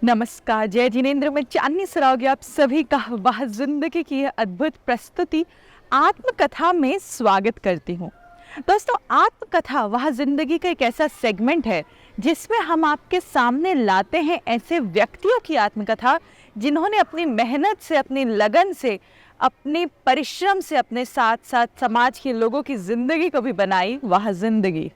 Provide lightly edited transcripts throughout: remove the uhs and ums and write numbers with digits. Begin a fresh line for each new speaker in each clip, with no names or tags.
नमस्कार, जय जिनेंद्र में चांदनी सराओगे आप सभी का वाह जिंदगी की यह अद्भुत प्रस्तुति आत्मकथा में स्वागत करती हूँ। दोस्तों, आत्मकथा वाह जिंदगी का एक ऐसा सेगमेंट है जिसमें हम आपके सामने लाते हैं ऐसे व्यक्तियों की आत्मकथा जिन्होंने अपनी मेहनत से, अपनी लगन से, अपने परिश्रम से अपने साथ साथ समाज के लोगों की जिंदगी को भी बनाई वाह जिंदगी।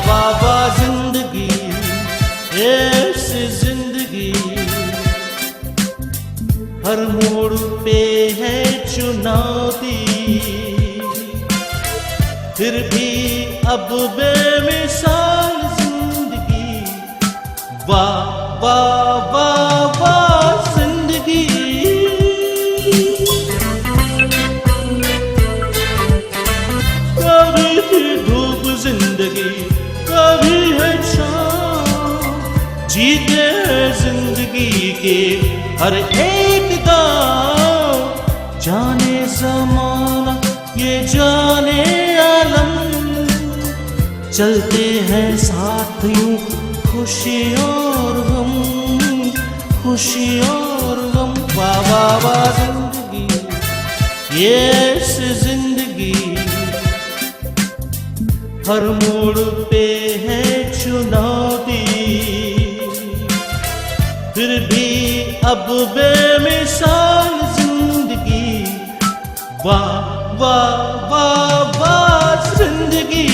बाबा जिंदगी ऐसी जिंदगी हर मोड़ पे है चुनौती, फिर भी अब बेमिसाल जिंदगी। वाह वाह वाह वाह जिंदगी। कभी भी धूप जिंदगी, कभी है शाम, जीते हैं जिंदगी के हर एक गाँव। जाने ज़माना ये जाने आलम, चलते हैं साथ यूं खुशी और गम, खुशी और गम। वाह वाह वाह जिंदगी ये ऐसी जिंदगी हर मोड़ पे है चुनौती, फिर भी अब बेमिसाल जिंदगी। वाह वाह वाह वाह जिंदगी।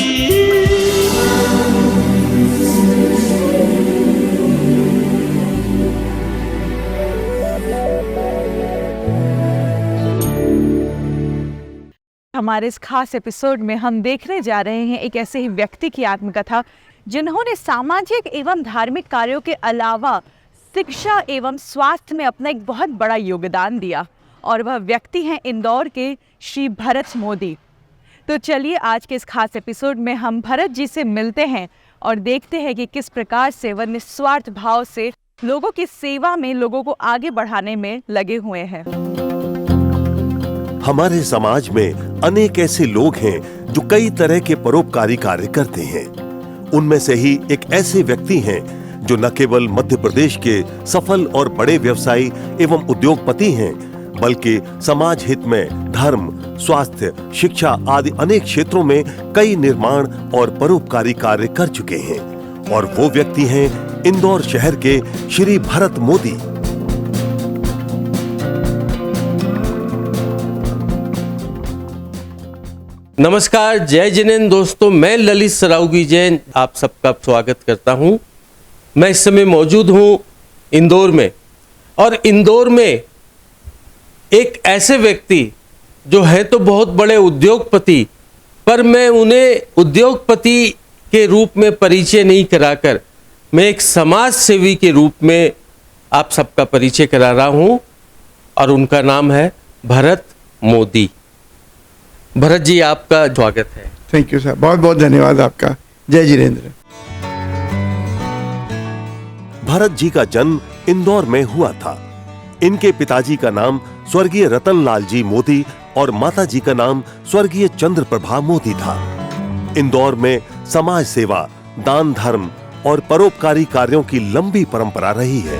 हमारे इस खास एपिसोड में हम देखने जा रहे हैं एक ऐसे ही व्यक्ति की आत्मकथा जिन्होंने सामाजिक एवं धार्मिक कार्यों के अलावा शिक्षा एवं स्वास्थ्य में अपना एक बहुत बड़ा योगदान दिया, और वह व्यक्ति हैं इंदौर के श्री भरत मोदी। तो चलिए आज के इस खास एपिसोड में हम भरत जी से मिलते हैं और देखते हैं कि किस प्रकार से वह निस्वार्थ भाव से लोगों की सेवा में, लोगों को आगे बढ़ाने में लगे हुए हैं।
हमारे समाज में अनेक ऐसे लोग हैं जो कई तरह के परोपकारी कार्य करते हैं। उनमें से ही एक ऐसे व्यक्ति हैं जो न केवल मध्य प्रदेश के सफल और बड़े व्यवसायी एवं उद्योगपति हैं, बल्कि समाज हित में धर्म, स्वास्थ्य, शिक्षा आदि अनेक क्षेत्रों में कई निर्माण और परोपकारी कार्य कर चुके हैं। और वो व्यक्ति हैं इंदौर शहर के श्री भरत मोदी।
नमस्कार, जय जिनेंद्र दोस्तों, मैं ललित सराउगी जैन आप सबका स्वागत करता हूं। मैं इस समय मौजूद हूं इंदौर में, और इंदौर में एक ऐसे व्यक्ति जो है तो बहुत बड़े उद्योगपति, पर मैं उन्हें उद्योगपति के रूप में परिचय नहीं कराकर मैं एक समाज सेवी के रूप में आप सबका परिचय करा रहा हूं, और उनका नाम है भरत मोदी। भरत जी, आपका स्वागत है।
थैंक यू सर, बहुत बहुत धन्यवाद आपका। जय जिनेंद्र।
भरत जी का जन्म इंदौर में हुआ था। इनके पिताजी का नाम स्वर्गीय रतनलाल जी मोदी और माता जी का नाम स्वर्गीय चंद्रप्रभा मोदी था। इंदौर में समाज सेवा, दान धर्म और परोपकारी कार्यों की लंबी परंपरा रही है।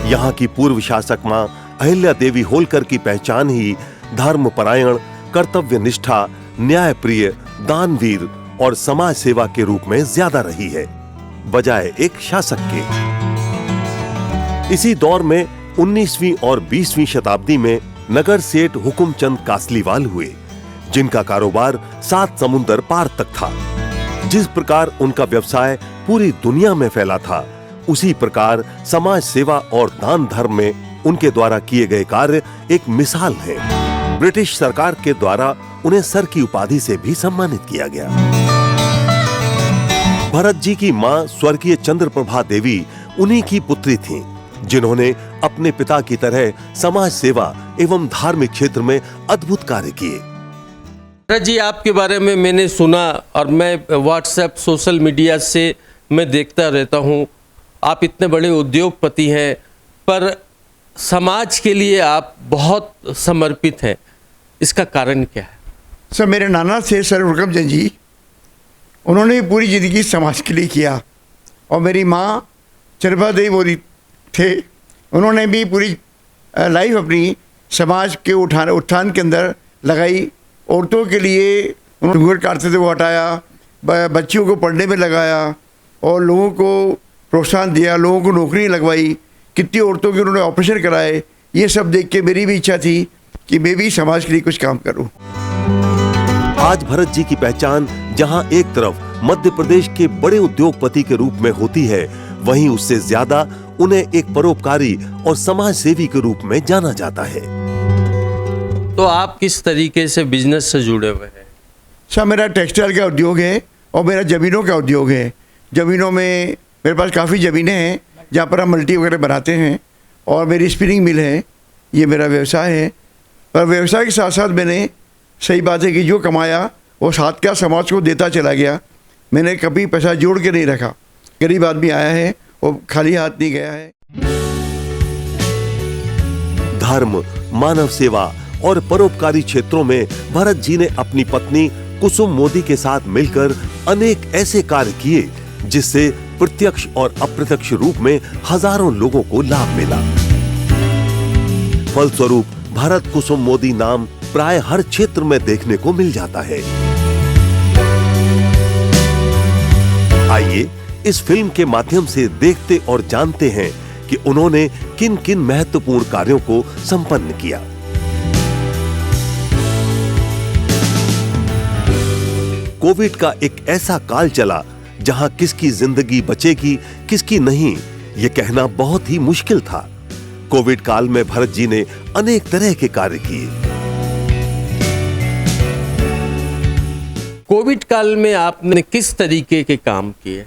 यहाँ की पूर्व शासक मां अहिल्या देवी होलकर की पहचान ही धर्मपरायण, कर्तव्य निष्ठा, न्यायप्रिय, दानवीर और समाज सेवा के रूप में ज्यादा रही है, बजाय एक शासक के। इसी दौर में 19वीं और 20वीं शताब्दी में नगर सेठ हुकुमचंद कासलीवाल हुए, जिनका कारोबार 7 समुंदर पार तक था। जिस प्रकार उनका व्यवसाय पूरी दुनिया में फैला था, उसी प्रकार समाज सेवा और दान धर्म में उनके द्वारा किए गए कार्य एक मिसाल है। ब्रिटिश सरकार के द्वारा उन्हें सर की उपाधि से भी सम्मानित किया गया। भरत जी की मां स्वर्गीय चंद्रप्रभा देवी उन्हीं की पुत्री थीं, जिन्होंने अपने पिता की तरह समाज सेवा एवं धार्मिक क्षेत्र में अद्भुत कार्य किए।
भरत जी, आपके बारे में मैंने सुना, और मैं व्हाट्सएप, सोशल मीडिया से मैं देखता रहता हूं। आप इतने बड़े उद्योगपति हैं, पर समाज के लिए आप बहुत समर्पित हैं। इसका कारण क्या है?
सर, मेरे नाना थे सर हुकमचंद जी, उन्होंने पूरी ज़िंदगी समाज के लिए किया। और मेरी माँ चरपा देवी मोदी थे, उन्होंने भी पूरी लाइफ अपनी समाज के उत्थान के अंदर लगाई। औरतों के लिए उन्होंने घूंघट काटते थे वो हटाया, बच्चियों को पढ़ने में लगाया और लोगों को प्रोत्साहन दिया, लोगों को नौकरी लगवाई। कितनी औरतों के उन्होंने ऑपरेशन कराए। ये सब देख के मेरी भी इच्छा थी कि मैं भी समाज के लिए कुछ काम करूं।
आज भरत जी की पहचान जहां एक तरफ मध्य प्रदेश के बड़े उद्योगपति के रूप में होती है, वहीं उससे ज्यादा उन्हें एक परोपकारी और समाज सेवी के रूप में जाना जाता है।
तो आप किस तरीके से बिजनेस से जुड़े हुए हैं?
सर, मेरा टेक्सटाइल का उद्योग है और मेरा ज़मीनों का उद्योग है। ज़मीनों में मेरे पास काफ़ी ज़मीनें हैं जहाँ पर हम मल्टी वगैरह बनाते हैं, और मेरी स्पिनिंग मिल है। ये मेरा व्यवसाय है। पर व्यवसाय के साथ साथ मैंने, सही बात है कि जो कमाया वो साथ क्या समाज को देता चला गया। मैंने कभी पैसा जोड़ के नहीं रखा। गरीब आदमी आया है वो खाली हाथ नहीं गया है।
धर्म, मानव सेवा और परोपकारी क्षेत्रों में भरत जी ने अपनी पत्नी कुसुम मोदी के साथ मिलकर अनेक ऐसे कार्य किए जिससे प्रत्यक्ष और अप्रत्यक्ष रूप में हजारों लोगों को लाभ मिला। फलस्वरूप भरत कुसुम मोदी नाम प्राय हर क्षेत्र में देखने को मिल जाता है। आइए इस फिल्म के माध्यम से देखते और जानते हैं कि उन्होंने किन किन महत्वपूर्ण कार्यों को संपन्न किया। कोविड का एक ऐसा काल चला जहां किसकी जिंदगी बचेगी किसकी नहीं, ये कहना बहुत ही मुश्किल था। कोविड काल में भरत जी ने अनेक तरह के कार्य किए।
कोविड काल में आपने किस तरीके के काम किए?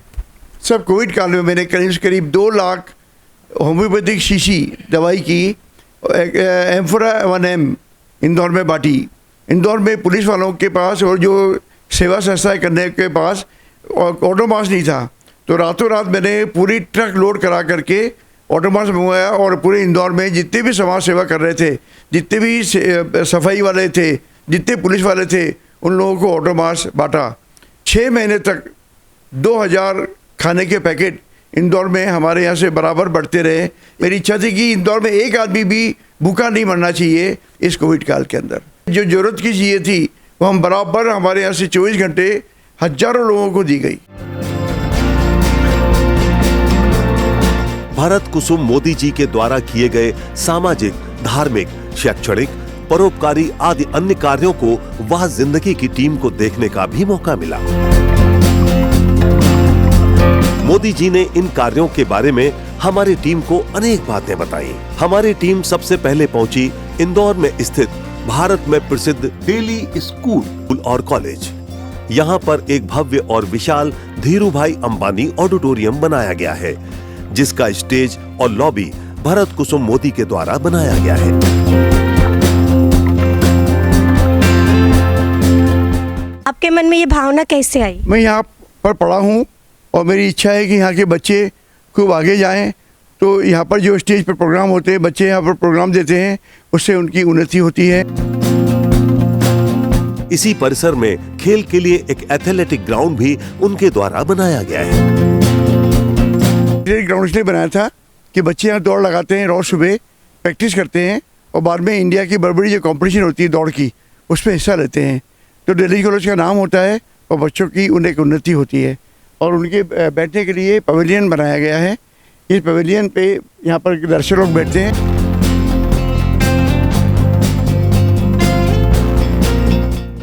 सब कोविड काल में मैंने करीब 2 लाख होम्योपैथिक शीशी दवाई की एम्फोरा 1M इंदौर में बांटी। इंदौर में पुलिस वालों के पास और जो सेवा संस्थाएं करने के पास ऑटोमास नहीं था, तो रातों रात मैंने पूरी ट्रक लोड करा करके ऑटोमास मंगवाया और पूरे इंदौर में जितने भी समाज सेवा कर रहे थे, जितने भी सफाई वाले थे, जितने पुलिस वाले थे, उन लोगों को ऑटोमास बांटा। 6 महीने तक 2000 खाने के पैकेट इंदौर में हमारे यहाँ से बराबर बढ़ते रहे। मेरी इच्छा थी कि इंदौर में एक आदमी भी भूखा नहीं मरना चाहिए इस कोविड काल के अंदर। जो जरूरत की चीज़ें थी वो हम बराबर हमारे यहाँ से 24 घंटे हजारों लोगों को दी गई।
भरत कुसुम मोदी जी के द्वारा किए गए सामाजिक, धार्मिक, शैक्षणिक, परोपकारी आदि अन्य कार्यों को वह जिंदगी की टीम को देखने का भी मौका मिला। मोदी जी ने इन कार्यों के बारे में हमारी टीम को अनेक बातें बताई। हमारी टीम सबसे पहले पहुंची इंदौर में स्थित भारत में प्रसिद्ध दिल्ली स्कूल और कॉलेज। यहाँ पर एक भव्य और विशाल धीरूभाई अंबानी ऑडिटोरियम बनाया गया है, जिसका स्टेज और लॉबी भरत कुसुम मोदी के द्वारा बनाया गया है।
आपके मन में ये भावना कैसे आई?
मैं यहाँ पर पढ़ा हूँ और मेरी इच्छा है कि यहाँ के बच्चे खूब आगे जाएं। तो यहाँ पर जो स्टेज पर प्रोग्राम होते हैं, बच्चे यहाँ पर प्रोग्राम देते हैं, उससे उनकी उन्नति होती है।
इसी परिसर में खेल के लिए एक एथलेटिक ग्राउंड भी उनके द्वारा बनाया गया है।
ग्राउंड इसलिए बनाया था कि बच्चे यहाँ दौड़ लगाते हैं, रोज सुबह प्रैक्टिस करते हैं और बाद में इंडिया की बड़ी बड़ी जो कंपटीशन होती है दौड़ की, उसमें हिस्सा लेते हैं। तो दिल्ली कॉलेज का नाम होता है और बच्चों की उन्हें उन्नति होती है। और उनके बैठने के लिए पवेलियन बनाया गया है। इस पवेलियन पे यहाँ पर दर्शक लोग बैठते हैं।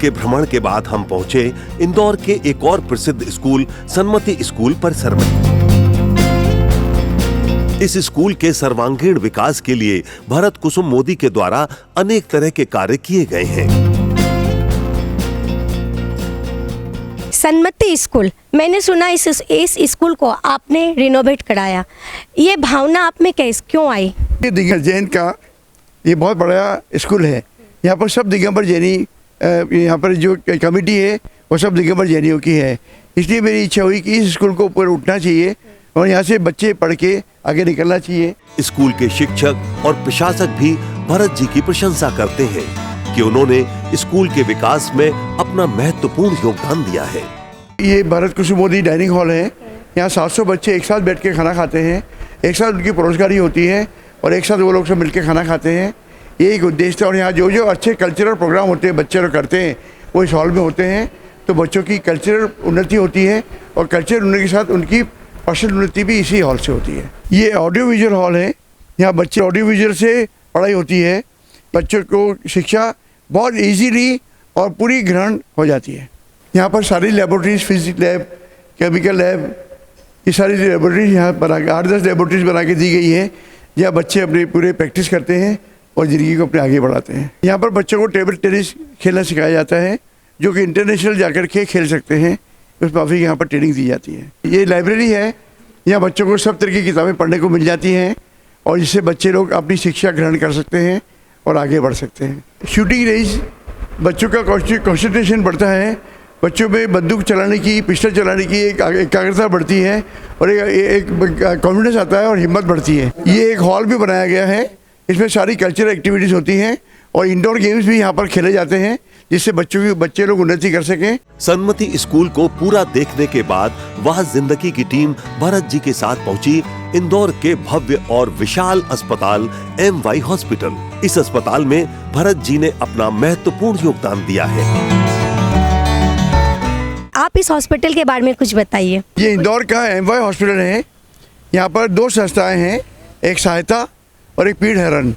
के भ्रमण के बाद हम पहुंचे इंदौर के एक और प्रसिद्ध स्कूल सन्मति स्कूल परिसर में। इस स्कूल के सर्वांगीण विकास के लिए भरत कुसुम मोदी के द्वारा अनेक तरह के कार्य किए गए हैं।
सन्मति स्कूल, मैंने सुना इस स्कूल को आपने रिनोवेट कराया, ये भावना आप में क्यों आई?
ये दिगंबर जैन का ये बहुत बड़ा स्कूल है। यहाँ पर सब दिगंबर जैनी, यहाँ पर जो कमेटी है वो सब दिगंबर जैनियों की है। इसलिए मेरी इच्छा हुई कि इस स्कूल को ऊपर उठना चाहिए और यहाँ से बच्चे पढ़ के आगे निकलना चाहिए।
स्कूल के शिक्षक और प्रशासक भी भरत जी की प्रशंसा करते हैं कि उन्होंने स्कूल के विकास में अपना महत्वपूर्ण योगदान दिया है।
ये भरत कुसुम मोदी डाइनिंग हॉल है। यहाँ 700 बच्चे एक साथ बैठ के खाना खाते हैं, एक साथ उनकी परोसगारी होती है और एक साथ वो लोग सब मिलकर खाना खाते हैं। ये एक उद्देश्य है। और यहाँ जो जो अच्छे कल्चरल प्रोग्राम होते हैं बच्चे लोग करते हैं वो इस हॉल में होते हैं, तो बच्चों की कल्चरल उन्नति होती है और कल्चरल उन्नति के साथ उनकी पर्सनल उन्नति भी इसी हॉल से होती है। ये ऑडियो विजुअल हॉल है। यहाँ बच्चे ऑडियो विजुअल से पढ़ाई होती है, बच्चों को शिक्षा बहुत इजीली और पूरी ग्रहण हो जाती है। यहाँ पर सारी laboratories, physics lab, chemical lab, ये सारी लेबोरेटरीज यहाँ बना के 8-10 लेबोरेटरीज बना के दी गई है, जहाँ बच्चे अपने पूरे प्रैक्टिस करते हैं और ज़िंदगी को अपने आगे बढ़ाते हैं। यहाँ पर बच्चों को टेबल टेनिस खेलना सिखाया जाता है, जो कि इंटरनेशनल जाकर के खेल सकते हैं, उस काफ़ी यहाँ पर ट्रेनिंग दी जाती है। ये लाइब्रेरी है, यहाँ बच्चों को सब तरह की किताबें पढ़ने को मिल जाती हैं और जिससे बच्चे लोग अपनी शिक्षा ग्रहण कर सकते हैं और आगे बढ़ सकते हैं। शूटिंग रेंज, बच्चों का कॉन्सेंट्रेशन बढ़ता है, बच्चों में बंदूक चलाने की, पिस्टल चलाने की एक एकाग्रता बढ़ती है और एक कॉन्फिडेंस आता है और हिम्मत बढ़ती है। ये एक हॉल भी बनाया गया है, इसमें सारी कल्चरल एक्टिविटीज़ होती हैं और इंडोर गेम्स भी यहाँ पर खेले जाते हैं, जिससे बच्चे लोग उन्नति कर सकें।
सन्मति स्कूल को पूरा देखने के बाद वह जिंदगी की टीम भरत जी के साथ पहुंची इंदौर के भव्य और विशाल अस्पताल MY हॉस्पिटल। इस अस्पताल में भरत जी ने अपना महत्वपूर्ण योगदान दिया है।
आप इस हॉस्पिटल के बारे में कुछ बताइए।
ये इंदौर का MY हॉस्पिटल है। यहाँ पर 2 संस्थाएं हैं, एक सहायता और एक पीड़ हरण।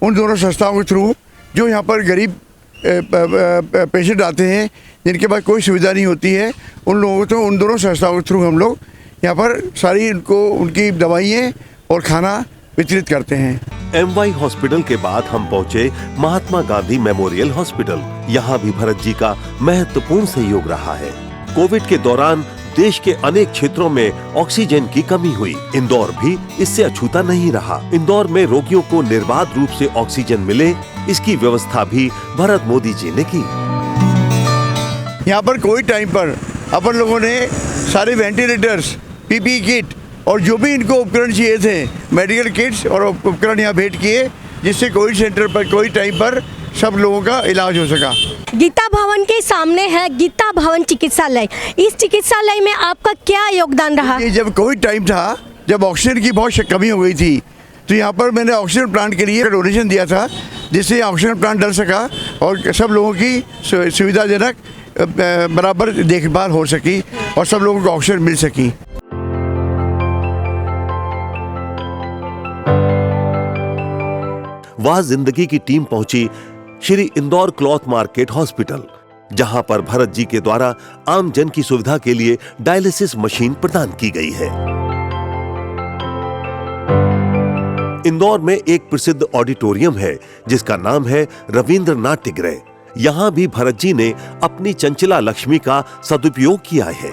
उन दोनों संस्थाओं के थ्रू जो यहाँ पर गरीब पेशेंट आते हैं जिनके पास कोई सुविधा नहीं होती है, उन लोगों को तो उन दोनों संस्थाओं के थ्रू हम लोग यहाँ पर सारी उनकी दवाइयाँ और खाना वितरित करते हैं।
MY हॉस्पिटल के बाद हम पहुंचे महात्मा गांधी मेमोरियल हॉस्पिटल। यहाँ भी भरत जी का महत्वपूर्ण सहयोग रहा है। कोविड के दौरान देश के अनेक क्षेत्रों में ऑक्सीजन की कमी हुई, इंदौर भी इससे अछूता नहीं रहा। इंदौर में रोगियों को निर्बाध रूप से ऑक्सीजन मिले, इसकी व्यवस्था भी भरत मोदी जी ने की।
यहाँ पर कोविड टाइम पर अपन लोगों ने सारे वेंटिलेटर्स, PPE किट और जो भी इनको उपकरण चाहिए थे, मेडिकल किट्स और उपकरण यहाँ भेंट किए, जिससे कोविड सेंटर पर कोविड टाइम पर सब लोगों का इलाज हो सका।
गीता भवन के सामने है गीता भवन चिकित्सालय। इस चिकित्सालय में आपका क्या योगदान रहा?
ये जब कोविड टाइम था, जब ऑक्सीजन की बहुत कमी हो गई थी, तो यहाँ पर मैंने ऑक्सीजन प्लांट के लिए डोनेशन दिया था, जिससे ऑक्सीजन प्लांट डल सका और सब लोगों की सुविधाजनक बराबर देखभाल हो सकी और सब लोगों को ऑक्सीजन मिल सकी।
वह जिंदगी की टीम पहुंची Shri Indore cloth market hospital, जहां पर भरत जी के द्वारा आम जन की सुविधा के लिए डायलिसिस मशीन प्रदान की गई है। इंदौर में एक प्रसिद्ध ऑडिटोरियम है जिसका नाम है रविंद्र नाट्यगृह। यहां भी भरत जी ने अपनी चंचला लक्ष्मी का सदुपयोग किया है।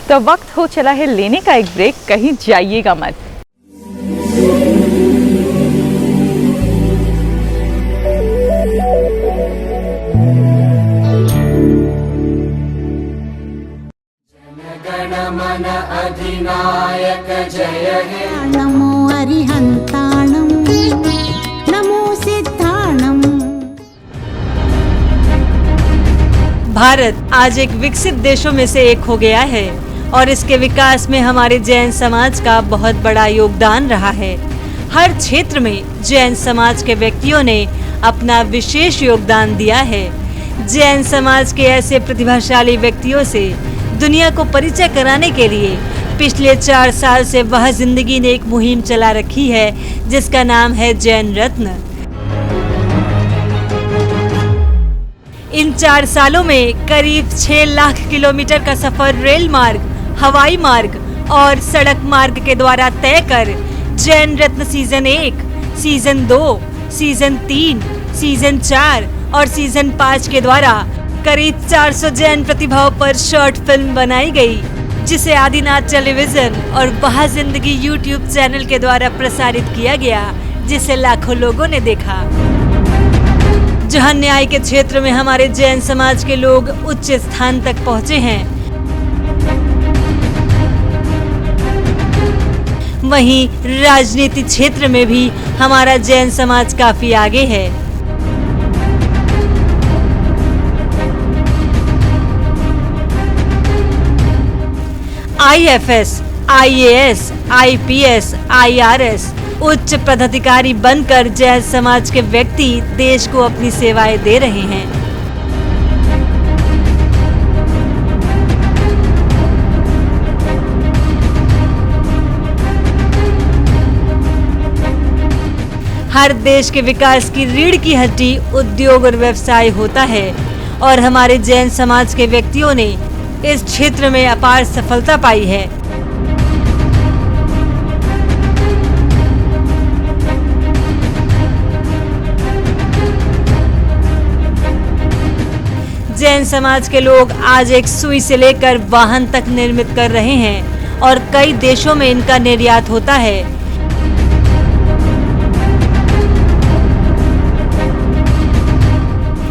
तो वक्त हो चला है लेने का एक ब्रेक, कहीं जाइएगा मत।
नमो अरिहंताणं नमो सिद्धाणं।
भारत आज एक विकसित देशों में से एक हो गया है और इसके विकास में हमारे जैन समाज का बहुत बड़ा योगदान रहा है। हर क्षेत्र में जैन समाज के व्यक्तियों ने अपना विशेष योगदान दिया है। जैन समाज के ऐसे प्रतिभाशाली व्यक्तियों से दुनिया को परिचय कराने के लिए पिछले 4 साल से वह जिंदगी ने एक मुहिम चला रखी है जिसका नाम है जैन रत्न। इन 4 सालों में करीब 6 लाख किलोमीटर का सफर रेल मार्ग, हवाई मार्ग और सड़क मार्ग के द्वारा तय कर जैन रत्न सीजन 1, सीजन 2, सीजन 3, सीजन 4 और सीजन 5 के द्वारा करीब 400 जैन प्रतिभाओं पर शॉर्ट फिल्म बनाई गई, जिसे आदिनाथ टेलीविजन और वह जिंदगी यूट्यूब चैनल के द्वारा प्रसारित किया गया, जिसे लाखों लोगों ने देखा। जहां न्याय के क्षेत्र में हमारे जैन समाज के लोग उच्च स्थान तक पहुंचे हैं, वहीं राजनीति क्षेत्र में भी हमारा जैन समाज काफी आगे है। IFS, IAS, IPS, IRS उच्च पदाधिकारी बनकर जैन समाज के व्यक्ति देश को अपनी सेवाएं दे रहे हैं। हर देश के विकास की रीढ़ की हड्डी उद्योग और व्यवसाय होता है और हमारे जैन समाज के व्यक्तियों ने इस क्षेत्र में अपार सफलता पाई है। जैन समाज के लोग आज एक सुई से लेकर वाहन तक निर्मित कर रहे हैं और कई देशों में इनका निर्यात होता है।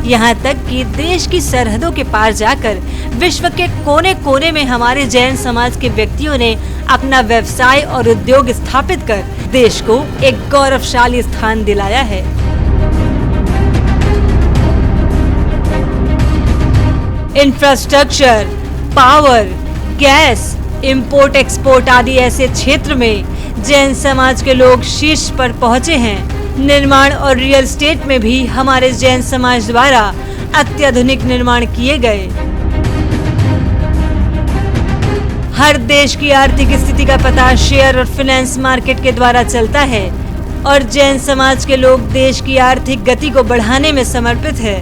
यहाँ तक कि देश की सरहदों के पार जाकर विश्व के कोने कोने में हमारे जैन समाज के व्यक्तियों ने अपना व्यवसाय और उद्योग स्थापित कर देश को एक गौरवशाली स्थान दिलाया है। Infrastructure, power, gas, import export आदि ऐसे क्षेत्र में जैन समाज के लोग शीर्ष पर पहुंचे हैं। निर्माण और रियल एस्टेट में भी हमारे जैन समाज द्वारा अत्याधुनिक निर्माण किए गए। हर देश की आर्थिक स्थिति का पता शेयर और फाइनेंस मार्केट के द्वारा चलता है और जैन समाज के लोग देश की आर्थिक गति को बढ़ाने में समर्पित है।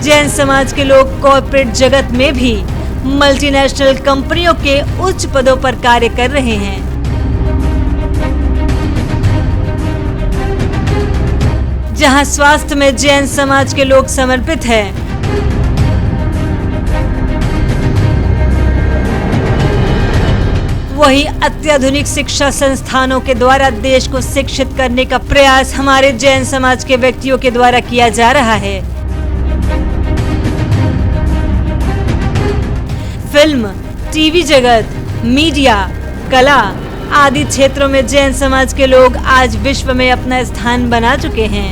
जैन समाज के लोग कॉर्पोरेट जगत में भी मल्टीनेशनल कंपनियों के उच्च पदों पर कार्य कर रहे हैं। जहां स्वास्थ्य में जैन समाज के लोग समर्पित हैं, वहीं अत्याधुनिक शिक्षा संस्थानों के द्वारा देश को शिक्षित करने का प्रयास हमारे जैन समाज के व्यक्तियों के द्वारा किया जा रहा है। फिल्म, टीवी जगत, मीडिया, कला आदि क्षेत्रों में जैन समाज के लोग आज विश्व में अपना स्थान बना चुके हैं।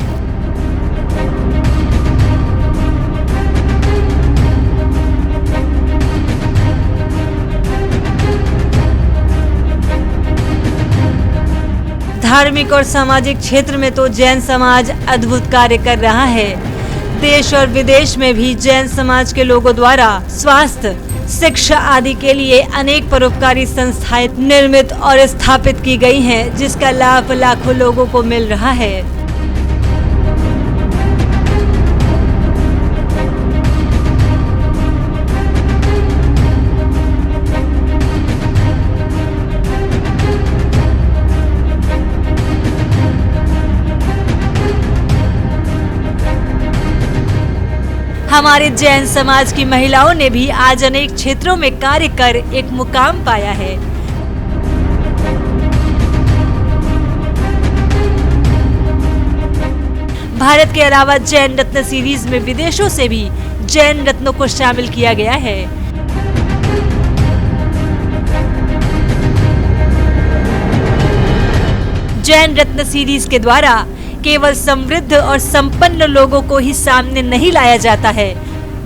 धार्मिक और सामाजिक क्षेत्र में तो जैन समाज अद्भुत कार्य कर रहा है। देश और विदेश में भी जैन समाज के लोगों द्वारा स्वास्थ्य, शिक्षा आदि के लिए अनेक परोपकारी संस्थाएं निर्मित और स्थापित की गई हैं, जिसका लाभ लाखों लोगों को मिल रहा है। हमारे जैन समाज की महिलाओं ने भी आज अनेक क्षेत्रों में कार्य कर एक मुकाम पाया है। भारत के अलावा जैन रत्न सीरीज में विदेशों से भी जैन रत्नों को शामिल किया गया है। जैन रत्न सीरीज के द्वारा केवल समृद्ध और संपन्न लोगों को ही सामने नहीं लाया जाता है,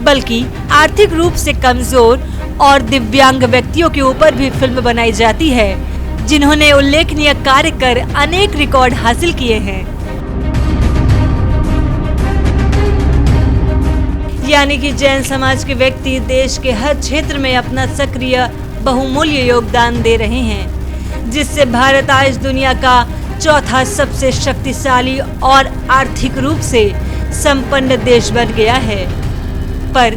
बल्कि आर्थिक रूप से कमजोर और दिव्यांग व्यक्तियों के ऊपर भी फिल्म बनाई जाती है, जिन्होंने उल्लेखनीय कार्य कर अनेक रिकॉर्ड हासिल किए हैं। यानी कि जैन समाज के व्यक्ति देश के हर क्षेत्र में अपना सक्रिय बहुमूल्य योगदान दे रहे हैं, जिससे भारत आज दुनिया का चौथा सबसे शक्तिशाली और आर्थिक रूप से संपन्न देश बन गया है। पर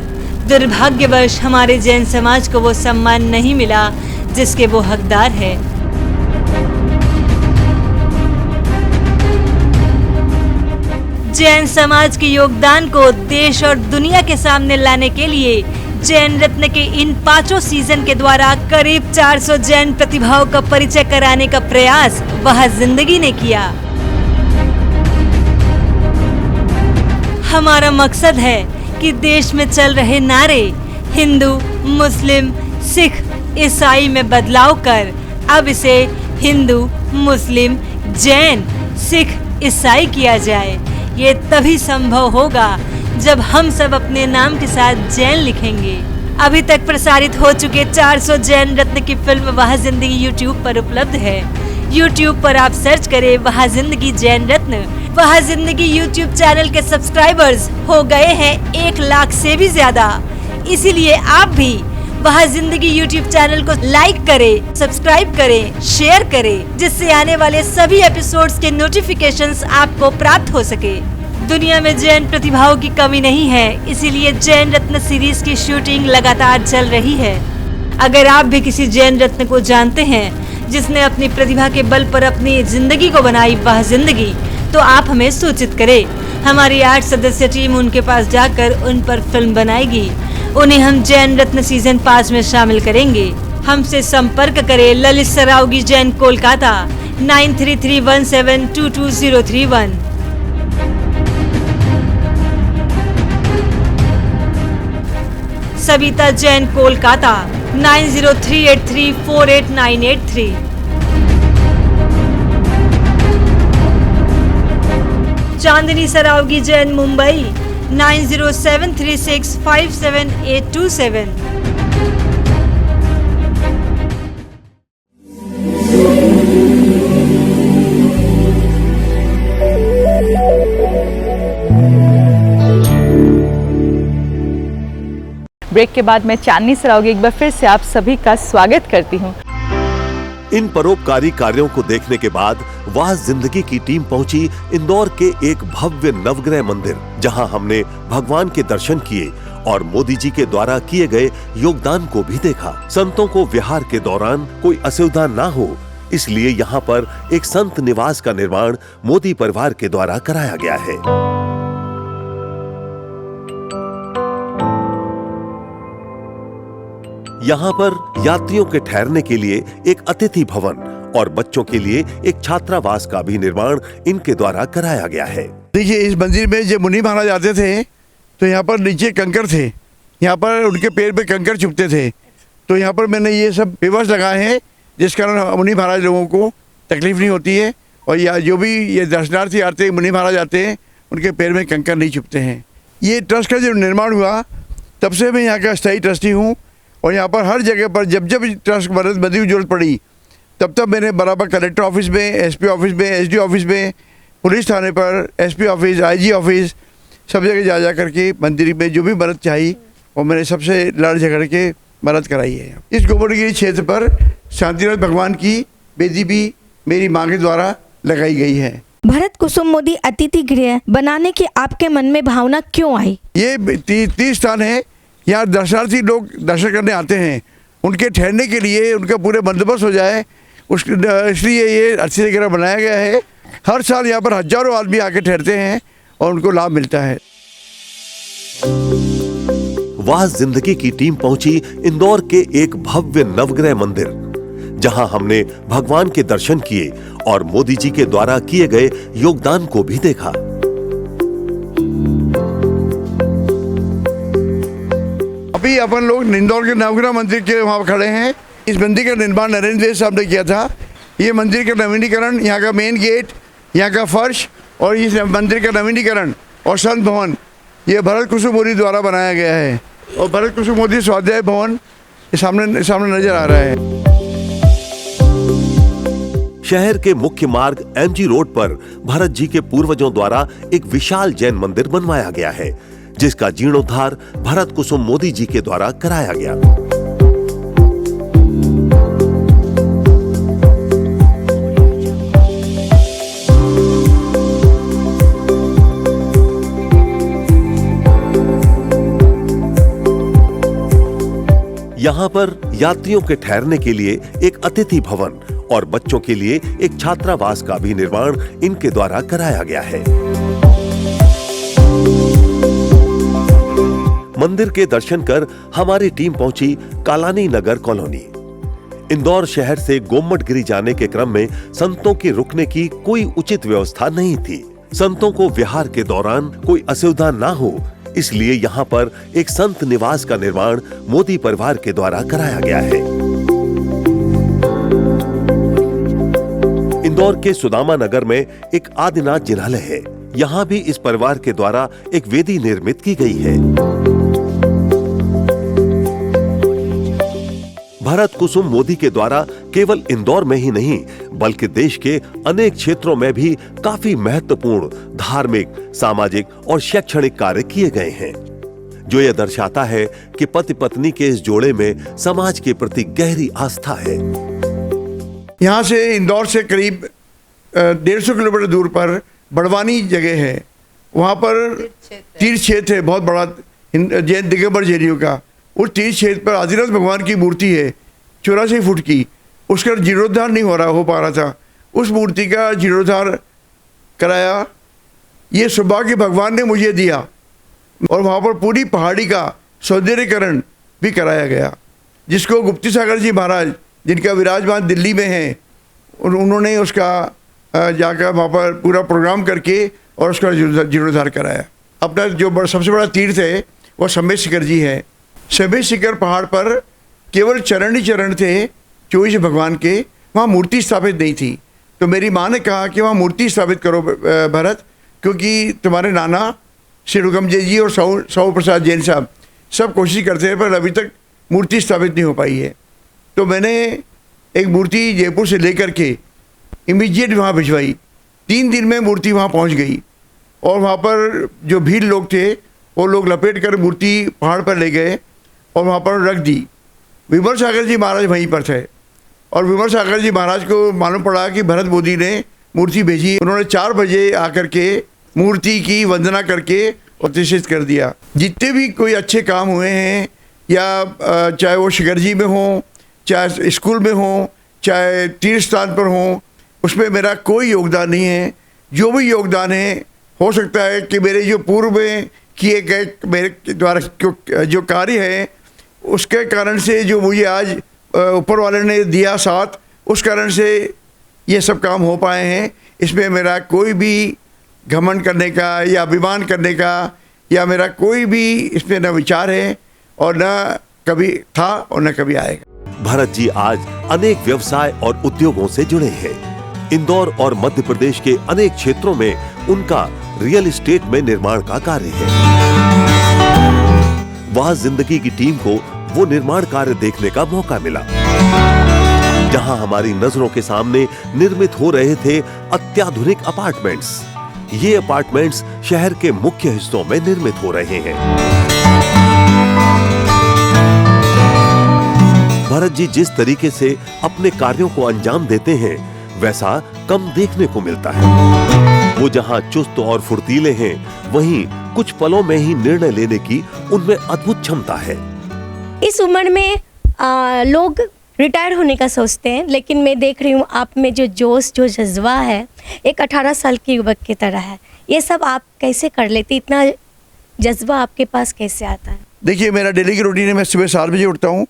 दुर्भाग्यवश हमारे जैन समाज को वो सम्मान नहीं मिला जिसके वो हकदार है। जैन समाज के योगदान को देश और दुनिया के सामने लाने के लिए जैन रत्न के इन 5 सीजन के द्वारा करीब 400 जैन प्रतिभाओं का परिचय कराने का प्रयास वह जिंदगी ने किया। हमारा मकसद है कि देश में चल रहे नारे हिंदू, मुस्लिम, सिख, ईसाई में बदलाव कर अब इसे हिंदू, मुस्लिम, जैन, सिख, ईसाई किया जाए। ये तभी संभव होगा जब हम सब अपने नाम के साथ जैन लिखेंगे। अभी तक प्रसारित हो चुके 400 जैन रत्न की फिल्म वह जिंदगी YouTube पर उपलब्ध है। YouTube पर आप सर्च करें वह जिंदगी जैन रत्न। वह जिंदगी YouTube चैनल के सब्सक्राइबर्स हो गए हैं 1 लाख से भी ज्यादा। इसीलिए आप भी वह जिंदगी YouTube चैनल को लाइक करें, सब्सक्राइब करें, शेयर करें, जिससे आने वाले सभी एपिसोड्स के नोटिफिकेशंस आपको प्राप्त हो सके। दुनिया में जैन प्रतिभाओं की कमी नहीं है, इसीलिए जैन रत्न सीरीज की शूटिंग लगातार चल रही है। अगर आप भी किसी जैन रत्न को जानते हैं जिसने अपनी प्रतिभा के बल पर अपनी जिंदगी को बनाई वह जिंदगी, तो आप हमें सूचित करें। हमारी 8 सदस्य टीम उनके पास जाकर उन पर फिल्म बनाएगी। उन्हें हम जैन रत्न सीजन 5 में शामिल करेंगे। हमसे संपर्क करें ललित सरावगी जैन, कोलकाता 9331722031। सविता जैन, कोलकाता 9038348983। चांदनी सरावगी जैन, मुंबई 9073657827।
ब्रेक के बाद मैं चांदनी सरावगी एक बार फिर से आप सभी का स्वागत करती हूँ।
इन परोपकारी कार्यों को देखने के बाद वह जिंदगी की टीम पहुंची इंदौर के एक भव्य नवग्रह मंदिर, जहां हमने भगवान के दर्शन किए और मोदी जी के द्वारा किए गए योगदान को भी देखा। संतों को विहार के दौरान कोई असुविधा ना हो, इसलिए यहाँ पर एक संत निवास का निर्माण मोदी परिवार के द्वारा कराया गया है। यहाँ पर यात्रियों के ठहरने के लिए एक अतिथि भवन और बच्चों के लिए एक छात्रावास का भी निर्माण इनके द्वारा कराया गया है।
देखिए, इस मंदिर में जब मुनि महाराज आते थे तो यहाँ पर नीचे कंकर थे, यहाँ पर उनके पैर पे कंकर चुभते थे, तो यहाँ पर मैंने ये सब पेवर्स लगाए हैं जिस कारण मुनि महाराज लोगों को तकलीफ नहीं होती है। और या जो भी ये दर्शनार्थी आते हैं, मुनि महाराज आते हैं, उनके पैर में कंकर नहीं चुभते हैं। ये ट्रस्ट का जब निर्माण हुआ तब से मैं यहाँ का स्थायी ट्रस्टी हूँ और यहाँ पर हर जगह पर जब जब ट्रस्ट मदद की जरूरत पड़ी तब तब मैंने बराबर कलेक्टर ऑफिस में, एसपी ऑफिस में, एसडी ऑफिस में, पुलिस थाने पर, एसपी ऑफिस, आईजी ऑफिस, सब जगह जा करके मंदिर में जो भी मदद चाहिए वो मैंने सबसे लड़ झगड़ के मदद कराई है। इस गोवर्धनगिरी क्षेत्र पर शांतिनाथ भगवान की बेदी भी मेरी माँ के द्वारा लगाई गई है।
भरत कुसुम मोदी अतिथि गृह बनाने की आपके मन में भावना क्यों आई? ये
30 स्थान है, यहाँ दर्शनार्थी लोग दर्शन करने आते हैं, उनके ठहरने के लिए उनका पूरे बंदोबस्त हो जाए इसलिए ये अतिथि गृह बनाया गया है। हर साल यहाँ पर हजारों आदमी आके ठहरते हैं और उनको लाभ मिलता है।
वह जिंदगी की टीम पहुंची इंदौर के एक भव्य नवग्रह मंदिर, जहां हमने भगवान के दर्शन किए और मोदी जी के द्वारा किए गए योगदान को भी देखा।
अभी अपन लोग इंदौर के नवग्रह मंदिर के वहाँ खड़े हैं। इस मंदिर का निर्माण नरेंद्र साहब ने किया था। ये मंदिर का नवीनीकरण, यहाँ का मेन गेट, यहाँ का फर्श और इस मंदिर का नवीनीकरण और संत भवन ये भरत कुसुम मोदी द्वारा बनाया गया है। और भरत कुसुम मोदी स्वाध्याय भवन सामने नजर आ रहा है।
शहर के मुख्य मार्ग एमजी रोड पर भरत जी के पूर्वजों द्वारा एक विशाल जैन मंदिर बनवाया गया है, जिसका जीर्णोद्धार भरत कुसुम मोदी जी के द्वारा कराया गया। यहाँ पर यात्रियों के ठहरने के लिए एक अतिथि भवन और बच्चों के लिए एक छात्रावास का भी निर्माण इनके द्वारा कराया गया है। मंदिर के दर्शन कर हमारी टीम पहुंची कालानी नगर कॉलोनी। इंदौर शहर से गोमटगिरी जाने के क्रम में संतों के रुकने की कोई उचित व्यवस्था नहीं थी। संतों को विहार के दौरान कोई असुविधा ना हो, इसलिए यहाँ पर एक संत निवास का निर्माण मोदी परिवार के द्वारा कराया गया है। इंदौर इंदौर के सुदामा नगर में एक आदिनाथ जिनालय है। यहाँ भी इस परिवार के द्वारा एक वेदी निर्मित की गई है। भरत कुसुम मोदी के द्वारा केवल इंदौर में ही नहीं बल्कि देश के अनेक क्षेत्रों में भी काफी महत्वपूर्ण धार्मिक, सामाजिक और शैक्षणिक कार्य किए गए हैं, जो यह दर्शाता है कि पति पत्नी के इस जोड़े में समाज के प्रति गहरी आस्था है।
यहाँ से इंदौर से करीब 150 किलोमीटर दूर पर बड़वानी जगह है। वहाँ पर तीर्थ क्षेत्र है बहुत बड़ा जैन दिगंबर जैनियों का। उस तीर्थ क्षेत्र पर आदिनाथ भगवान की मूर्ति है 84 फुट की। उसका जीर्णोद्धार नहीं हो पा रहा था। उस मूर्ति का जीर्णोद्धार कराया। ये सौभाग्य भगवान ने मुझे दिया और वहाँ पर पूरी पहाड़ी का सौंदर्यीकरण भी कराया गया, जिसको गुप्ती सागर जी महाराज, जिनका विराजमान दिल्ली में है, उन्होंने उसका जाकर वहाँ पर पूरा प्रोग्राम करके और उसका जीर्णोद्धार कराया। अपना जो सबसे बड़ा तीर्थ है वो समेत शिखर जी है। समेत शिखर पहाड़ पर केवल चरण ही चरण थे 24 भगवान के, वहाँ मूर्ति स्थापित नहीं थी। तो मेरी माँ ने कहा कि वहाँ मूर्ति स्थापित करो भरत, क्योंकि तुम्हारे नाना श्री रुगमजय जी और साहू प्रसाद जैन साहब सब कोशिश करते हैं पर अभी तक मूर्ति स्थापित नहीं हो पाई है। तो मैंने एक मूर्ति जयपुर से लेकर के इमीडिएट वहाँ भिजवाई। 3 दिन में मूर्ति वहाँ पहुँच गई और वहाँ पर जो भीड़ लोग थे वो लोग लपेट कर मूर्ति पहाड़ पर ले गए और वहाँ पर रख दी। विमल सागर जी महाराज वहीं पर थे और विमल सागर जी महाराज को मालूम पड़ा कि भरत मोदी ने मूर्ति भेजी। उन्होंने 4 बजे आकर के मूर्ति की वंदना करके प्रतिष्ठित कर दिया। जितने भी कोई अच्छे काम हुए हैं, या चाहे वो शिखर जी में हो, चाहे स्कूल में हो, चाहे तीर्थ स्थान पर हो, उसमें मेरा कोई योगदान नहीं है। जो भी योगदान है, हो सकता है कि मेरे जो पूर्व में किए गए मेरे द्वारा जो कार्य है उसके कारण से जो मुझे आज ऊपर वाले ने दिया साथ, उस कारण से ये सब काम हो पाए हैं। इसमें मेरा कोई भी घमंड करने का या अभिमान करने का या मेरा कोई भी इसमें न विचार है और न कभी था और न कभी आएगा।
भरत जी आज अनेक व्यवसाय और उद्योगों से जुड़े हैं। इंदौर और मध्य प्रदेश के अनेक क्षेत्रों में उनका रियल एस्टेट में निर्माण का कार्य है। वहां जिंदगी की टीम को वो निर्माण कार्य देखने का मौका मिला, जहां हमारी नजरों के सामने निर्मित हो रहे थे अत्याधुनिक अपार्टमेंट्स। ये अपार्टमेंट्स शहर के मुख्य हिस्सों में निर्मित हो रहे हैं। भरत जी जिस तरीके से अपने कार्यों को अंजाम देते हैं वैसा कम देखने को मिलता है। वो जहां चुस्त और फुर्तीले हैं, वहीं कुछ पलों में ही निर्णय लेने की उनमें अद्भुत क्षमता है।
इस उम्र में लोग रिटायर होने का सोचते हैं, लेकिन मैं देख रही हूँ आप में जो जोश, जो जज्बा है, एक 18 साल के युवक की तरह है। ये सब आप कैसे कर लेते? इतना जज्बा आपके पास कैसे आता है?
देखिए, मेरा डेली की रूटीन है। मैं सुबह 7 बजे उठता हूँ,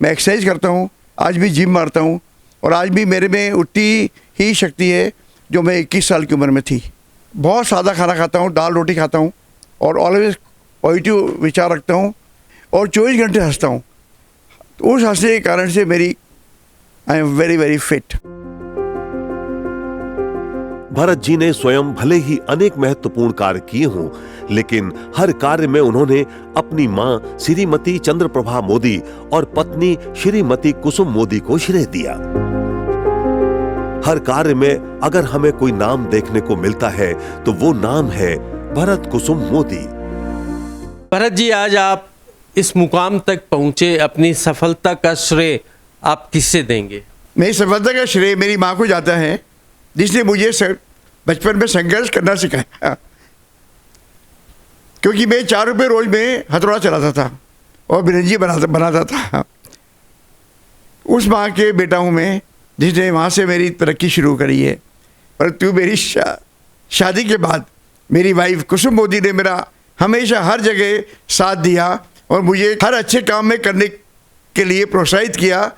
मैं एक्सरसाइज करता हूँ, आज भी जिम मारता हूँ और आज भी मेरे में उतनी ही शक्ति है जो मैं 21 साल की उम्र में थी। बहुत सादा खाना खाता हूँ, दाल रोटी खाता हूँ और ऑलवेज पॉजिटिव विचार रखता हूँ और 24 घंटे हंसता हूँ। तो उस हंसने के कारण से I am very very fit.
Bharat ji ने स्वयं भले ही अनेक महत्वपूर्ण कार्य किए हों, लेकिन हर कार्य में उन्होंने अपनी मां श्रीमती चंद्रप्रभा मोदी और पत्नी श्रीमती कुसुम मोदी को श्रेय दिया। हर कार्य में अगर हमें कोई नाम देखने को मिलता है तो वो नाम है भरत कुसुम मोदी।
भरत जी, आज आप इस मुकाम तक पहुंचे, अपनी सफलता का श्रेय आप किससे देंगे?
मेरी सफलता का श्रेय मेरी माँ को जाता है, जिसने मुझे बचपन में संघर्ष करना सिखाया। क्योंकि मैं 4 रुपये रोज में हथौड़ा चलाता था और बिरंजी बनाता था। उस माँ के बेटा हूँ मैं, जिसने वहाँ से मेरी तरक्की शुरू करी है। परंतु मेरी शादी के बाद मेरी वाइफ कुसुम मोदी ने मेरा हमेशा हर जगह साथ दिया और मुझे हर अच्छे काम में करने के लिए प्रोत्साहित किया।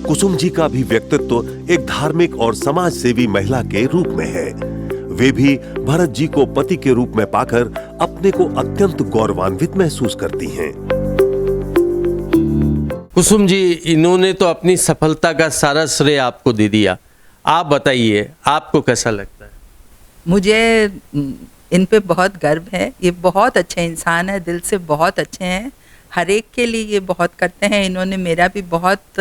कुसुम जी का भी व्यक्तित्व एक धार्मिक और समाज सेवी महिला के रूप में है। वे भी भरत जी को पति के रूप में पाकर अपने को अत्यंत गौरवान्वित महसूस करती हैं।
कुसुम जी, इन्होंने तो अपनी सफलता का सारा श्रेय आपको दे दिया। आप बताइए, आपको कैसा लगता है?
मुझे इन पे बहुत गर्व है। ये बहुत अच्छे इंसान है, दिल से बहुत अच्छे हैं, हर एक के लिए ये बहुत करते हैं। इन्होंने मेरा भी बहुत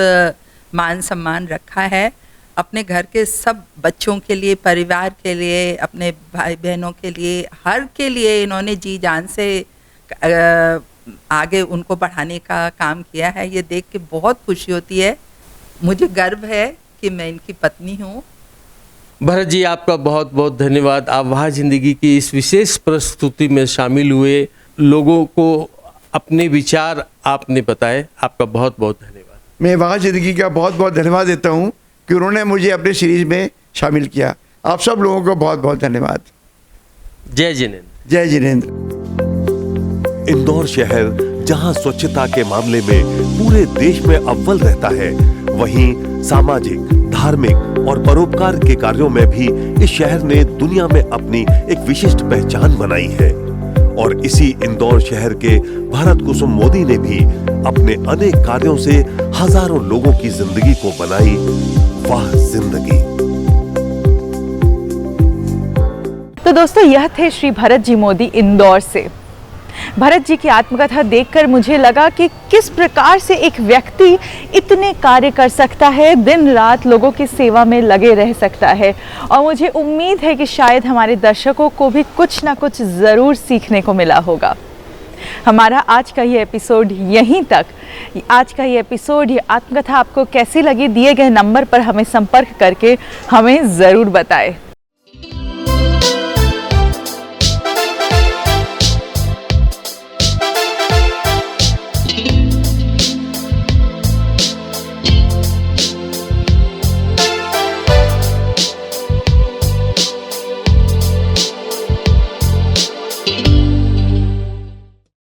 मान सम्मान रखा है। अपने घर के सब बच्चों के लिए, परिवार के लिए, अपने भाई बहनों के लिए, हर के लिए इन्होंने जी जान से आगे उनको बढ़ाने का काम किया है। ये देख के बहुत खुशी होती है। मुझे गर्व है कि मैं इनकी पत्नी हूँ।
भरत जी, आपका बहुत बहुत धन्यवाद। आप वहाँ ज़िंदगी की इस विशेष प्रस्तुति में शामिल हुए, लोगों को अपने विचार आपने बताए, आपका बहुत बहुत धन्यवाद।
मैं वहाँ ज़िंदगी का बहुत बहुत धन्यवाद देता हूँ कि उन्होंने मुझे अपने सीरीज़ में शामिल किया। आप सब लोगों को बहुत बहुत धन्यवाद।
जय जिनेंद्र।
जय जिनेंद्र।
इंदौर शहर जहां स्वच्छता के मामले में पूरे देश में अव्वल रहता है, वहीं सामाजिक, धार्मिक और परोपकार के कार्यों में भी इस शहर ने दुनिया में अपनी एक विशिष्ट पहचान बनाई है। और इसी इंदौर शहर के भरत कुसुम मोदी ने भी अपने अनेक कार्यों से हजारों लोगों की जिंदगी को बनाई वाह जिंदगी।
तो दोस्तों, यह थे श्री भरत जी मोदी इंदौर से। भरत जी की आत्मकथा देखकर मुझे लगा कि किस प्रकार से एक व्यक्ति इतने कार्य कर सकता है, दिन रात लोगों की सेवा में लगे रह सकता है। और मुझे उम्मीद है कि शायद हमारे दर्शकों को भी कुछ ना कुछ ज़रूर सीखने को मिला होगा। हमारा आज का ये एपिसोड यहीं तक। आज का ये एपिसोड, ये आत्मकथा आपको कैसी लगी, दिए गए नंबर पर हमें संपर्क करके हमें ज़रूर बताएं।